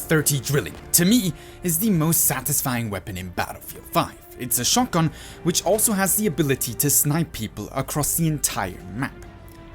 M30 Drilling, to me, is the most satisfying weapon in Battlefield 5. It's a shotgun which also has the ability to snipe people across the entire map.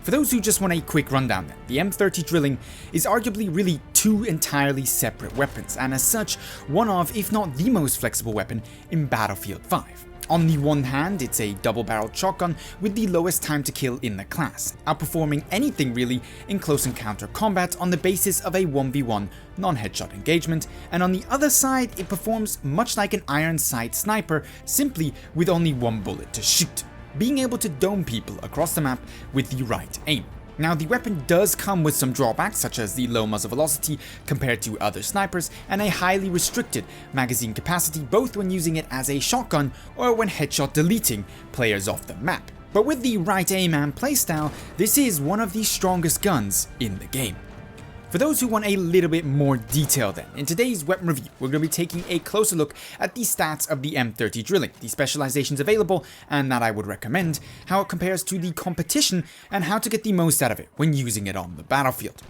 For those who just want a quick rundown then, the M30 Drilling is arguably really two entirely separate weapons, and as such, one of, if not the most flexible weapon in Battlefield 5. On the one hand, it's a double-barreled shotgun with the lowest time to kill in the class, outperforming anything really in close encounter combat on the basis of a 1v1 non-headshot engagement, and on the other side it performs much like an iron sight sniper, simply with only one bullet to shoot, being able to dome people across the map with the right aim. Now, the weapon does come with some drawbacks, such as the low muzzle velocity compared to other snipers, and a highly restricted magazine capacity, both when using it as a shotgun or when headshot deleting players off the map. But with the right aim and playstyle, this is one of the strongest guns in the game. For those who want a little bit more detail then, in today's weapon review, we're going to be taking a closer look at the stats of the M30 Drilling, the specializations available and that I would recommend, how it compares to the competition, and how to get the most out of it when using it on the battlefield.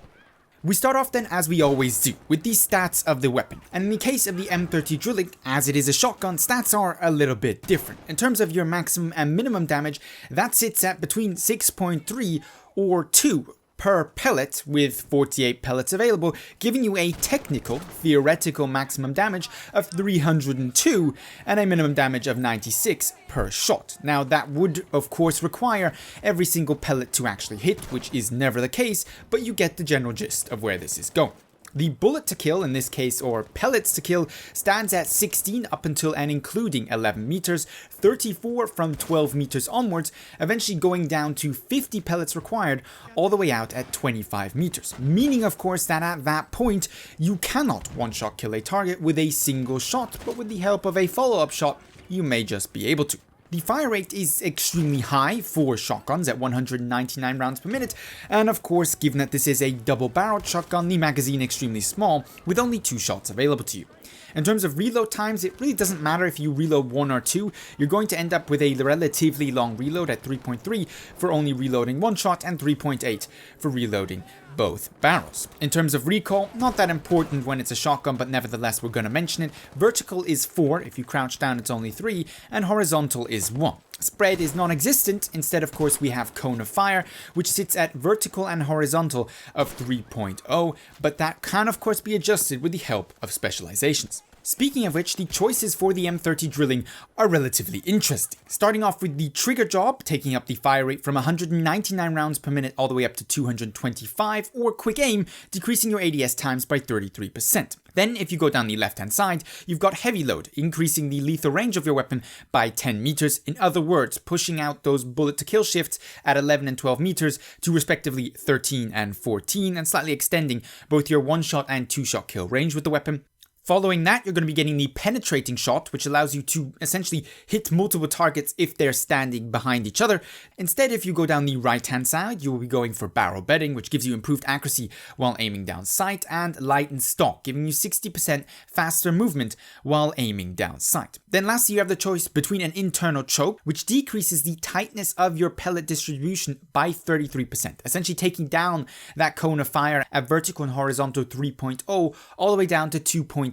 We start off then, as we always do, with the stats of the weapon, and in the case of the M30 Drilling, as it is a shotgun, stats are a little bit different. In terms of your maximum and minimum damage, that sits at between 6.3 or 2 per pellet, with 48 pellets available, giving you a theoretical maximum damage of 302 and a minimum damage of 96 per shot. Now, that would of course require every single pellet to actually hit, which is never the case, but you get the general gist of where this is going. The bullet to kill, in this case, or pellets to kill, stands at 16 up until and including 11 meters, 34 from 12 meters onwards, eventually going down to 50 pellets required all the way out at 25 meters. Meaning, of course, that at that point, you cannot one-shot kill a target with a single shot, but with the help of a follow-up shot, you may just be able to. The fire rate is extremely high for shotguns at 199 rounds per minute, and of course, given that this is a double-barreled shotgun, the magazine extremely small, with only 2 shots available to you. In terms of reload times, it really doesn't matter if you reload 1 or 2, you're going to end up with a relatively long reload at 3.3 for only reloading 1 shot and 3.8 for reloading both barrels. In terms of recoil, not that important when it's a shotgun, but nevertheless we're going to mention it. Vertical is 4, if you crouch down it's only 3, and horizontal is 1. Spread is non-existent. Instead, of course, we have cone of fire, which sits at vertical and horizontal of 3.0, but that can of course be adjusted with the help of specializations. Speaking of which, the choices for the M30 Drilling are relatively interesting. Starting off with the trigger job, taking up the fire rate from 199 rounds per minute all the way up to 225, or quick aim, decreasing your ADS times by 33%. Then, if you go down the left-hand side, you've got heavy load, increasing the lethal range of your weapon by 10 meters. In other words, pushing out those bullet-to-kill shifts at 11 and 12 meters to respectively 13 and 14, and slightly extending both your one-shot and two-shot kill range with the weapon. Following that, you're going to be getting the penetrating shot, which allows you to essentially hit multiple targets if they're standing behind each other. Instead, if you go down the right-hand side, you will be going for barrel bedding, which gives you improved accuracy while aiming down sight, and lightened stock, giving you 60% faster movement while aiming down sight. Then lastly, you have the choice between an internal choke, which decreases the tightness of your pellet distribution by 33%, essentially taking down that cone of fire at vertical and horizontal 3.0 all the way down to 2.25.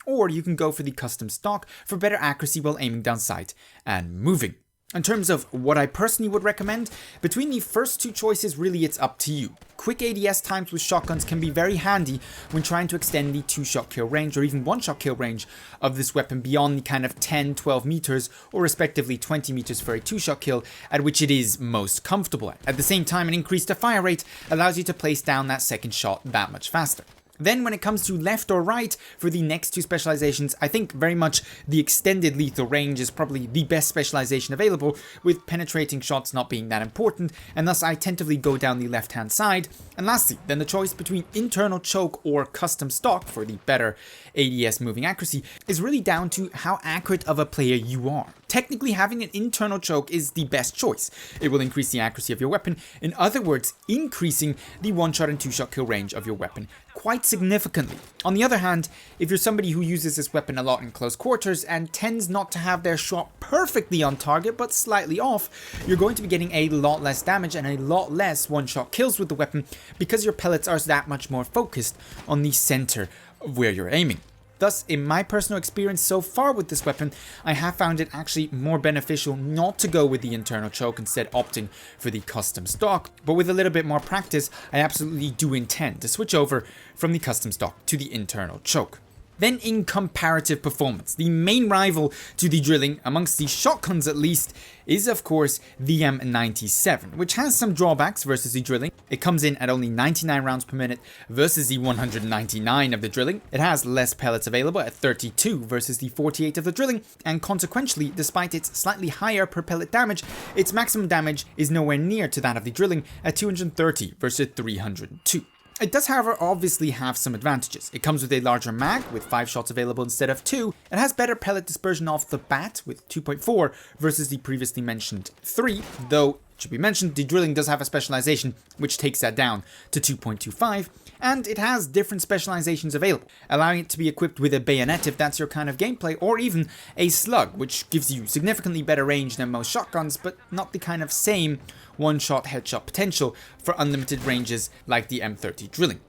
Or you can go for the custom stock for better accuracy while aiming down sight and moving. In terms of what I personally would recommend, between the first 2 choices, really it's up to you. Quick ADS times with shotguns can be very handy when trying to extend the 2-shot kill range or even 1-shot kill range of this weapon beyond the kind of 10, 12 meters or respectively 20 meters for a 2-shot kill at which it is most comfortable at. At the same time, an increase to fire rate allows you to place down that second shot that much faster. Then when it comes to left or right for the next 2 specializations, I think very much the extended lethal range is probably the best specialization available, with penetrating shots not being that important, and thus I tentatively go down the left hand side. And lastly, then the choice between internal choke or custom stock for the better ADS moving accuracy is really down to how accurate of a player you are. Technically, having an internal choke is the best choice. It will increase the accuracy of your weapon, in other words, increasing the 1-shot and 2-shot kill range of your weapon quite significantly. On the other hand, if you're somebody who uses this weapon a lot in close quarters and tends not to have their shot perfectly on target but slightly off, you're going to be getting a lot less damage and a lot less 1-shot kills with the weapon because your pellets are that much more focused on the center of where you're aiming. Thus, in my personal experience so far with this weapon, I have found it actually more beneficial not to go with the internal choke, instead opting for the custom stock. But with a little bit more practice, I absolutely do intend to switch over from the custom stock to the internal choke. Then in comparative performance, the main rival to the drilling, amongst the shotguns at least, is of course the M97, which has some drawbacks versus the drilling. It comes in at only 99 rounds per minute versus the 199 of the drilling. It has less pellets available at 32 versus the 48 of the drilling, and consequently, despite its slightly higher per pellet damage, its maximum damage is nowhere near to that of the drilling at 230 versus 302. It does, however, obviously have some advantages. It comes with a larger mag, with 5 shots available instead of 2. It has better pellet dispersion off the bat, with 2.4 versus the previously mentioned 3, though, it should be mentioned, the drilling does have a specialization which takes that down to 2.25, and it has different specializations available, allowing it to be equipped with a bayonet if that's your kind of gameplay, or even a slug, which gives you significantly better range than most shotguns, but not the kind of same one-shot headshot potential for unlimited ranges like the M30 Drilling.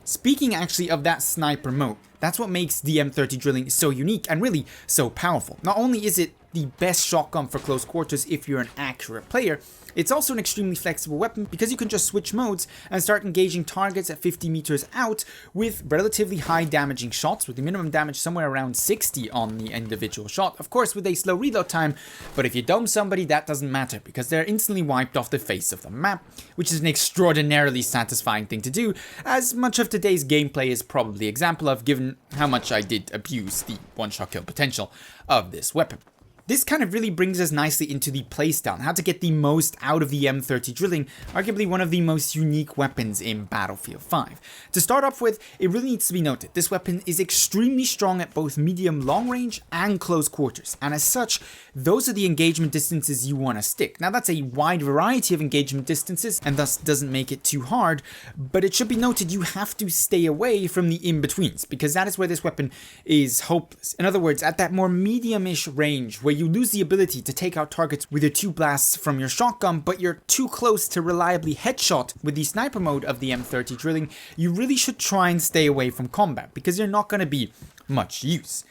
Speaking actually of that sniper mode, that's what makes the M30 Drilling so unique and really so powerful. Not only is it the best shotgun for close quarters if you're an accurate player, it's also an extremely flexible weapon because you can just switch modes and start engaging targets at 50 meters out with relatively high damaging shots, with the minimum damage somewhere around 60 on the individual shot, of course with a slow reload time, but if you dome somebody that doesn't matter because they're instantly wiped off the face of the map, which is an extraordinarily satisfying thing to do, as much of today's gameplay is probably an example of, given how much I did abuse the one-shot kill potential of this weapon. This kind of really brings us nicely into the playstyle, how to get the most out of the M30 Drilling, arguably one of the most unique weapons in Battlefield 5. To start off with, it really needs to be noted, this weapon is extremely strong at both medium long range and close quarters, and as such, those are the engagement distances you want to stick. Now that's a wide variety of engagement distances, and thus doesn't make it too hard, but it should be noted you have to stay away from the in-betweens, because that is where this weapon is hopeless. In other words, at that more medium-ish range, where you lose the ability to take out targets with your 2 blasts from your shotgun, but you're too close to reliably headshot with the sniper mode of the M30 Drilling, you really should try and stay away from combat, because you're not going to be much use.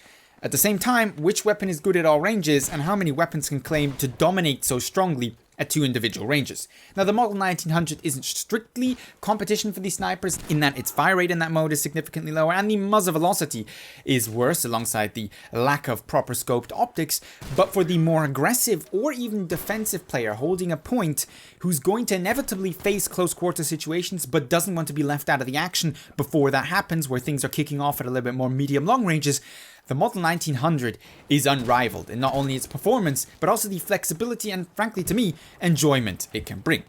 At the same time, which weapon is good at all ranges, and how many weapons can claim to dominate so strongly at 2 individual ranges. Now the Model 1900 isn't strictly competition for the snipers in that its fire rate in that mode is significantly lower and the muzzle velocity is worse alongside the lack of proper scoped optics, but for the more aggressive or even defensive player holding a point who's going to inevitably face close quarter situations but doesn't want to be left out of the action before that happens, where things are kicking off at a little bit more medium long ranges, the Model 1900 is unrivaled in not only its performance, but also the flexibility and, frankly to me, enjoyment it can bring.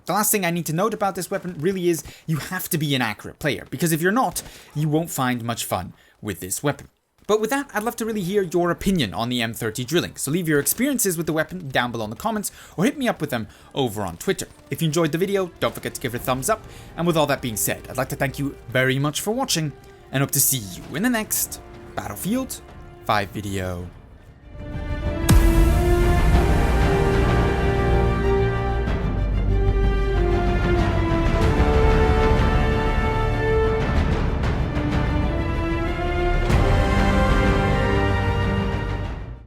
The last thing I need to note about this weapon really is you have to be an accurate player, because if you're not, you won't find much fun with this weapon. But with that, I'd love to really hear your opinion on the M30 Drilling, so leave your experiences with the weapon down below in the comments, or hit me up with them over on Twitter. If you enjoyed the video, don't forget to give it a thumbs up, and with all that being said, I'd like to thank you very much for watching, and hope to see you in the next Battlefield 5 video.